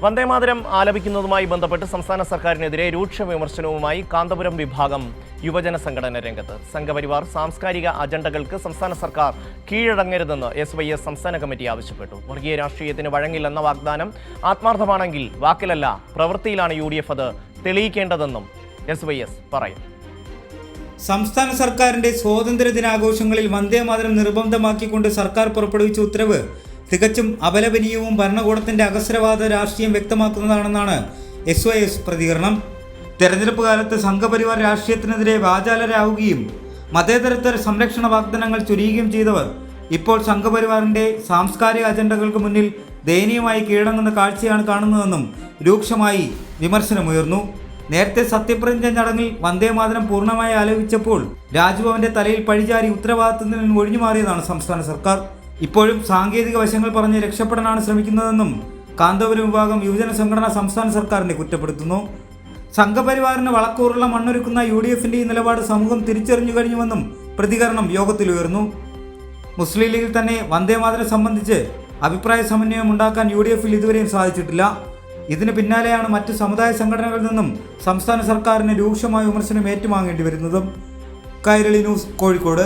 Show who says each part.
Speaker 1: വന്ദേമാതരം ആലപിക്കുന്നതുമായി ബന്ധപ്പെട്ട് സംസ്ഥാന സർക്കാരിനെതിരെ രൂക്ഷ വിമർശനവുമായി കാന്തപുരം വിഭാഗം യുവജന സംഘടന രംഗത്ത്. സംഘപരിവാർ സാംസ്കാരിക അജണ്ടകൾക്ക് സംസ്ഥാന സർക്കാർ കീഴടങ്ങരുതെന്ന് SYS സംസ്ഥാന കമ്മിറ്റി ആവശ്യപ്പെട്ടു. വർഗീയ രാഷ്ട്രീയത്തിന് വഴങ്ങില്ലെന്ന വാഗ്ദാനം ആത്മാർത്ഥമാണെങ്കിൽ വാക്കിലല്ല പ്രവൃത്തിയിലാണ് UDF അത് തെളിയിക്കേണ്ടതെന്നും SYS പറയുന്നു.
Speaker 2: സംസ്ഥാന സർക്കാരിന്റെ സ്വാതന്ത്ര്യ ദിനാഘോഷങ്ങളിൽ വന്ദേമാതരം നിർബന്ധമാക്കിക്കൊണ്ട് സർക്കാർ പുറപ്പെടുവിച്ച ഉത്തരവ് തികച്ചും അപലപനീയവും ഭരണകൂടത്തിന്റെ അകസ്രവാദ രാഷ്ട്രീയം വ്യക്തമാക്കുന്നതാണെന്നാണ് SYS പ്രതികരണം. തെരഞ്ഞെടുപ്പ് കാലത്ത് സംഘപരിവാർ രാഷ്ട്രീയത്തിനെതിരെ വാചാലരാവുകയും മതേതരത്വ സംരക്ഷണ വാഗ്ദാനങ്ങൾ ചൊരിയുകയും ചെയ്തവർ ഇപ്പോൾ സംഘപരിവാറിന്റെ സാംസ്കാരിക അജണ്ടകൾക്ക് മുന്നിൽ ദയനീയമായി കീഴടങ്ങുന്ന കാഴ്ചയാണ് കാണുന്നതെന്നും രൂക്ഷമായി വിമർശനമുയർന്നു. നേരത്തെ സത്യപ്രതിജ്ഞ ചടങ്ങിൽ വന്ദേമാതരം പൂർണ്ണമായി ആലപിച്ചപ്പോൾ രാജ്ഭവന്റെ തലയിൽ പഴിചാരി ഉത്തരവാദിത്തത്തിൽ നിന്ന് ഒഴിഞ്ഞുമാറിയതാണ് സംസ്ഥാന സർക്കാർ. ഇപ്പോഴും സാങ്കേതിക വശങ്ങൾ പറഞ്ഞ് രക്ഷപ്പെടാനാണ് ശ്രമിക്കുന്നതെന്നും കാന്തപുരം വിഭാഗം യുവജന സംഘടന സംസ്ഥാന സർക്കാരിനെ കുറ്റപ്പെടുത്തുന്നു. സംഘപരിവാറിന് വളക്കൂറുള്ള മണ്ണൊരുക്കുന്ന UDFന്റെ ഈ നിലപാട് സമൂഹം തിരിച്ചറിഞ്ഞു കഴിഞ്ഞുവെന്നും പ്രതികരണം യോഗത്തിൽ ഉയർന്നു. മുസ്ലിം ലീഗിൽ തന്നെ വന്ദേമാതരം സംബന്ധിച്ച് അഭിപ്രായ സമന്വയം ഉണ്ടാക്കാൻ UDFൽ ഇതുവരെയും സാധിച്ചിട്ടില്ല. ഇതിന് പിന്നാലെയാണ് മറ്റ് സമുദായ സംഘടനകളിൽ നിന്നും സംസ്ഥാന സർക്കാരിന് രൂക്ഷമായ വിമർശനം ഏറ്റുവാങ്ങേണ്ടി വരുന്നതും. കൈരളി ന്യൂസ്, കോഴിക്കോട്.